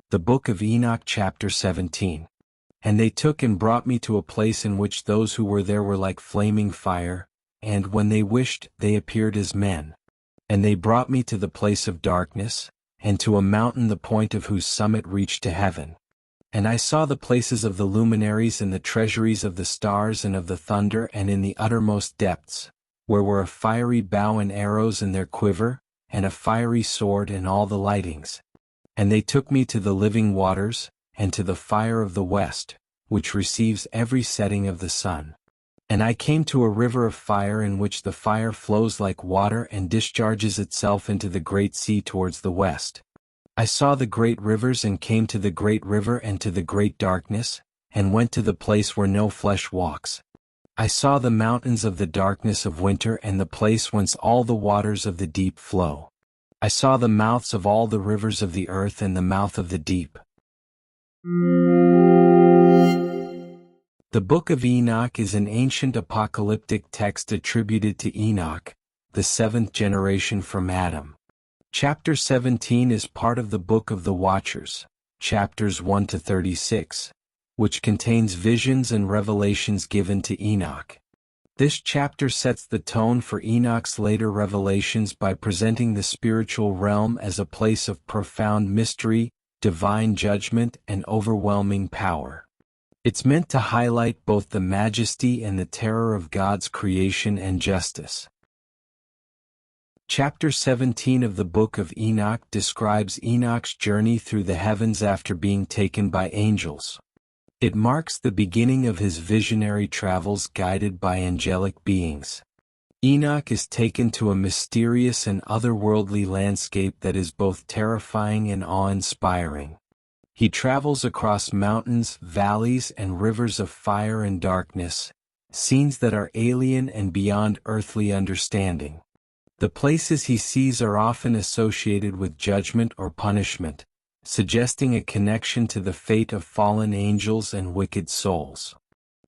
The Book of Enoch Chapter 17. And they took and brought me to a place in which those who were there were like flaming fire, and when they wished, they appeared as men. And they brought me to the place of darkness, and to a mountain the point of whose summit reached to heaven. And I saw the places of the luminaries and the treasuries of the stars and of the thunder and in the uttermost depths, where were a fiery bow and arrows in their quiver, and a fiery sword and all the lightings. And they took me to the living waters, and to the fire of the west, which receives every setting of the sun. And I came to a river of fire in which the fire flows like water and discharges itself into the great sea towards the west. I saw the great rivers and came to the great river and to the great darkness, and went to the place where no flesh walks. I saw the mountains of the darkness of winter and the place whence all the waters of the deep flow. I saw the mouths of all the rivers of the earth and the mouth of the deep. The Book of Enoch is an ancient apocalyptic text attributed to Enoch, the seventh generation from Adam. Chapter 17 is part of the Book of the Watchers, chapters 1 to 36, which contains visions and revelations given to Enoch. This chapter sets the tone for Enoch's later revelations by presenting the spiritual realm as a place of profound mystery, divine judgment, and overwhelming power. It's meant to highlight both the majesty and the terror of God's creation and justice. Chapter 17 of the Book of Enoch describes Enoch's journey through the heavens after being taken by angels. It marks the beginning of his visionary travels guided by angelic beings. Enoch is taken to a mysterious and otherworldly landscape that is both terrifying and awe-inspiring. He travels across mountains, valleys, and rivers of fire and darkness, scenes that are alien and beyond earthly understanding. The places he sees are often associated with judgment or punishment, suggesting a connection to the fate of fallen angels and wicked souls.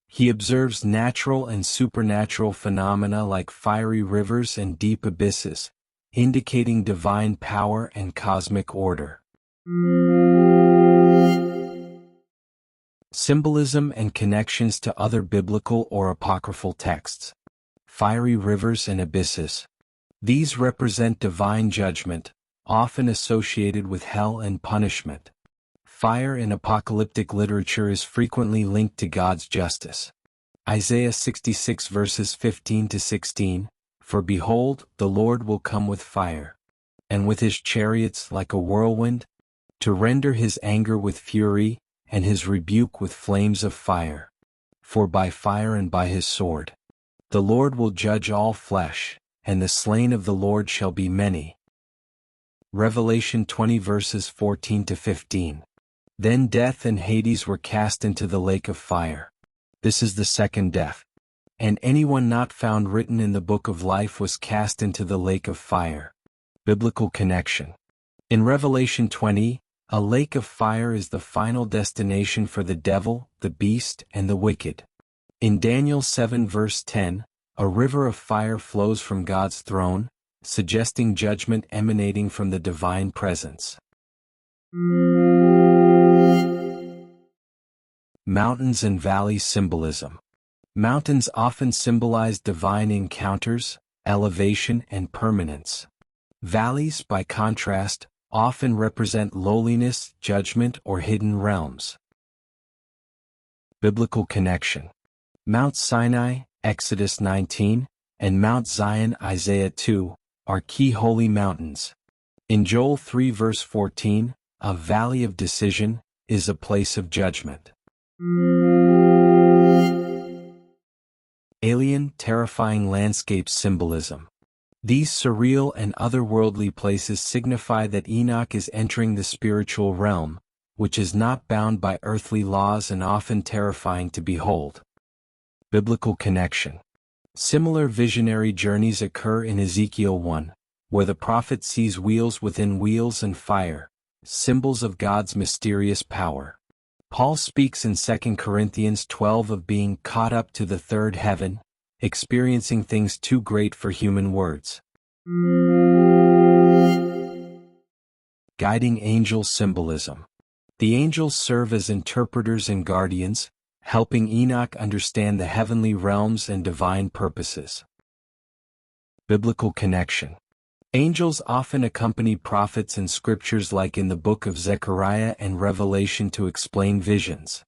He observes natural and supernatural phenomena like fiery rivers and deep abysses, indicating divine power and cosmic order. Symbolism and connections to other biblical or apocryphal texts. Fiery rivers and abysses. These represent divine judgment, often associated with hell and punishment. Fire in apocalyptic literature is frequently linked to God's justice. Isaiah 66 verses 15 to 16, "For behold, the Lord will come with fire, and with his chariots like a whirlwind, to render his anger with fury, and his rebuke with flames of fire. For by fire and by his sword, the Lord will judge all flesh, and the slain of the Lord shall be many." Revelation 20 verses 14 to 15. Then death and Hades were cast into the lake of fire. This is the second death. And anyone not found written in the book of life was cast into the lake of fire. Biblical connection. In Revelation 20, a lake of fire is the final destination for the devil, the beast, and the wicked. In Daniel 7 verse 10, a river of fire flows from God's throne, suggesting judgment emanating from the divine presence. Mountains and valleys symbolism. Mountains often symbolize divine encounters, elevation, and permanence. Valleys, by contrast, often represent lowliness, judgment, or hidden realms. Biblical connection. Mount Sinai, Exodus 19, and Mount Zion, Isaiah 2, are key holy mountains. In Joel 3 verse 14, a valley of decision is a place of judgment. Alien, terrifying landscape symbolism. These surreal and otherworldly places signify that Enoch is entering the spiritual realm, which is not bound by earthly laws and often terrifying to behold. Biblical connection. Similar visionary journeys occur in Ezekiel 1, where the prophet sees wheels within wheels and fire, symbols of God's mysterious power. Paul speaks in 2 Corinthians 12 of being caught up to the third heaven, experiencing things too great for human words. Guiding angel symbolism. The angels serve as interpreters and guardians, helping Enoch understand the heavenly realms and divine purposes. Biblical connection. Angels often accompany prophets in scriptures like in the book of Zechariah and Revelation to explain visions.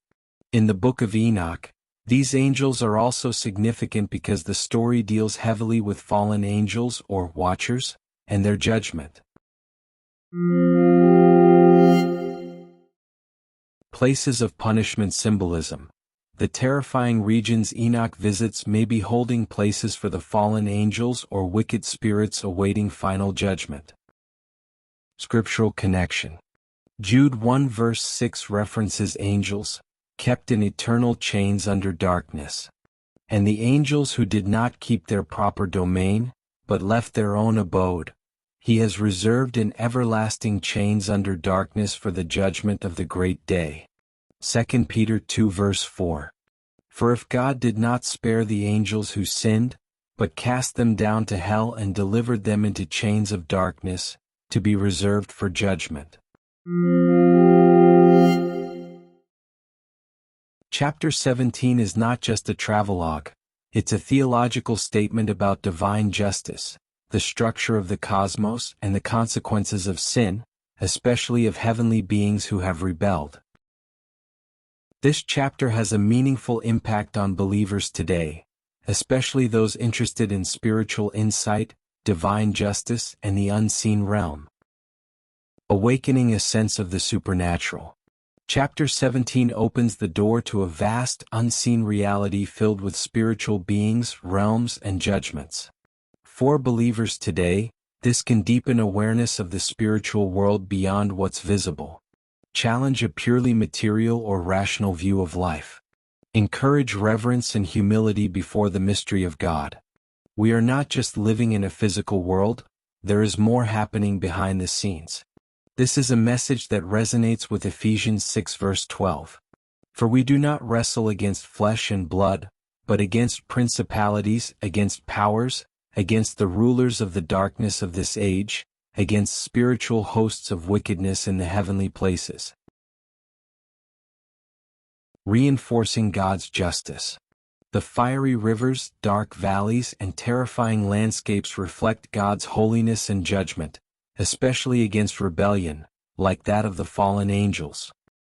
In the book of Enoch, these angels are also significant because the story deals heavily with fallen angels or watchers, and their judgment. Places of punishment symbolism. The terrifying regions Enoch visits may be holding places for the fallen angels or wicked spirits awaiting final judgment. Scriptural connection. Jude 1 verse 6 references angels, kept in eternal chains under darkness. And the angels who did not keep their proper domain, but left their own abode, he has reserved in everlasting chains under darkness for the judgment of the great day. 2 Peter 2 verse 4. For if God did not spare the angels who sinned, but cast them down to hell and delivered them into chains of darkness, to be reserved for judgment. Chapter 17 is not just a travelogue, it's a theological statement about divine justice, the structure of the cosmos and the consequences of sin, especially of heavenly beings who have rebelled. This chapter has a meaningful impact on believers today, especially those interested in spiritual insight, divine justice, and the unseen realm. Awakening a sense of the supernatural. Chapter 17 opens the door to a vast, unseen reality filled with spiritual beings, realms, and judgments. For believers today, this can deepen awareness of the spiritual world beyond what's visible. Challenge a purely material or rational view of life. Encourage reverence and humility before the mystery of God. We are not just living in a physical world, there is more happening behind the scenes. This is a message that resonates with Ephesians 6 verse 12. For we do not wrestle against flesh and blood, but against principalities, against powers, against the rulers of the darkness of this age, against spiritual hosts of wickedness in the heavenly places. Reinforcing God's justice. The fiery rivers, dark valleys, and terrifying landscapes reflect God's holiness and judgment, especially against rebellion, like that of the fallen angels.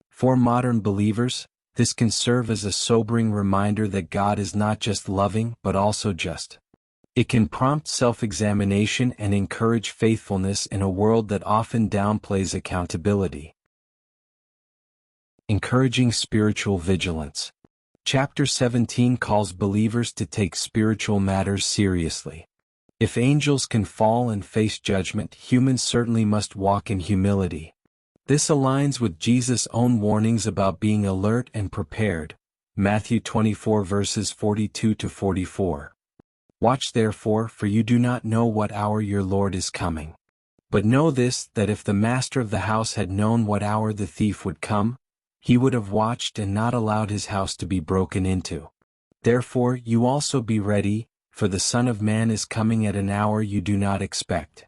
For modern believers, this can serve as a sobering reminder that God is not just loving but also just. It can prompt self-examination and encourage faithfulness in a world that often downplays accountability. Encouraging spiritual vigilance. Chapter 17 calls believers to take spiritual matters seriously. If angels can fall and face judgment, humans certainly must walk in humility. This aligns with Jesus' own warnings about being alert and prepared. Matthew 24 verses 42 to 44. Watch therefore, for you do not know what hour your Lord is coming. But know this, that if the master of the house had known what hour the thief would come, he would have watched and not allowed his house to be broken into. Therefore you also be ready, for the Son of Man is coming at an hour you do not expect.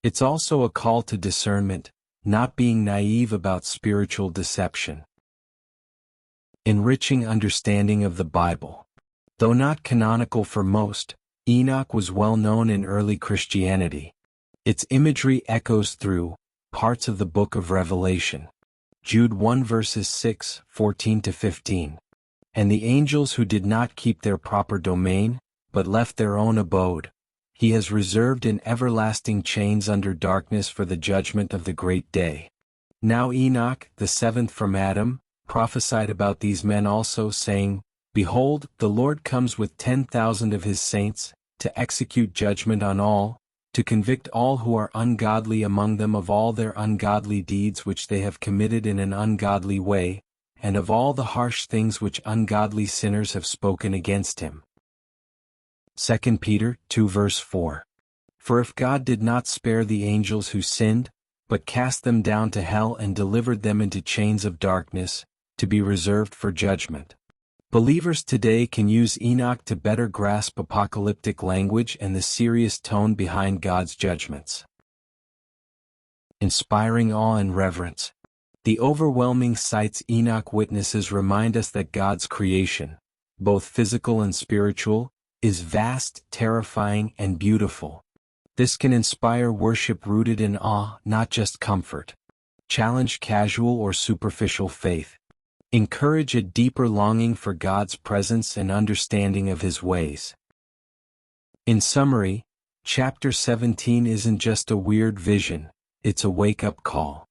It's also a call to discernment, not being naive about spiritual deception. Enriching understanding of the Bible. Though not canonical for most, Enoch was well known in early Christianity. Its imagery echoes through parts of the book of Revelation. Jude 1 verses 6, 14 to 15. And the angels who did not keep their proper domain, but left their own abode, he has reserved in everlasting chains under darkness for the judgment of the great day. Now Enoch, the seventh from Adam, prophesied about these men also, saying, Behold, the Lord comes with 10,000 of his saints, to execute judgment on all, to convict all who are ungodly among them of all their ungodly deeds which they have committed in an ungodly way, and of all the harsh things which ungodly sinners have spoken against him. 2 Peter 2 verse 4. For if God did not spare the angels who sinned, but cast them down to hell and delivered them into chains of darkness, to be reserved for judgment. Believers today can use Enoch to better grasp apocalyptic language and the serious tone behind God's judgments. Inspiring awe and reverence. The overwhelming sights Enoch witnesses remind us that God's creation, both physical and spiritual, is vast, terrifying, and beautiful. This can inspire worship rooted in awe, not just comfort. Challenge casual or superficial faith. Encourage a deeper longing for God's presence and understanding of His ways. In summary, Chapter 17 isn't just a weird vision, it's a wake-up call.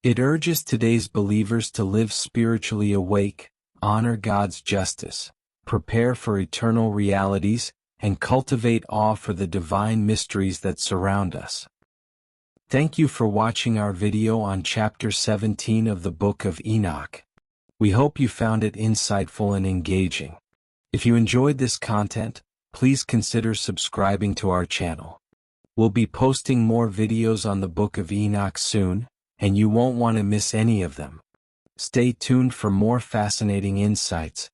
It urges today's believers to live spiritually awake, honor God's justice, prepare for eternal realities, and cultivate awe for the divine mysteries that surround us. Thank you for watching our video on Chapter 17 of the Book of Enoch. We hope you found it insightful and engaging. If you enjoyed this content, please consider subscribing to our channel. We'll be posting more videos on the Book of Enoch soon, and you won't want to miss any of them. Stay tuned for more fascinating insights,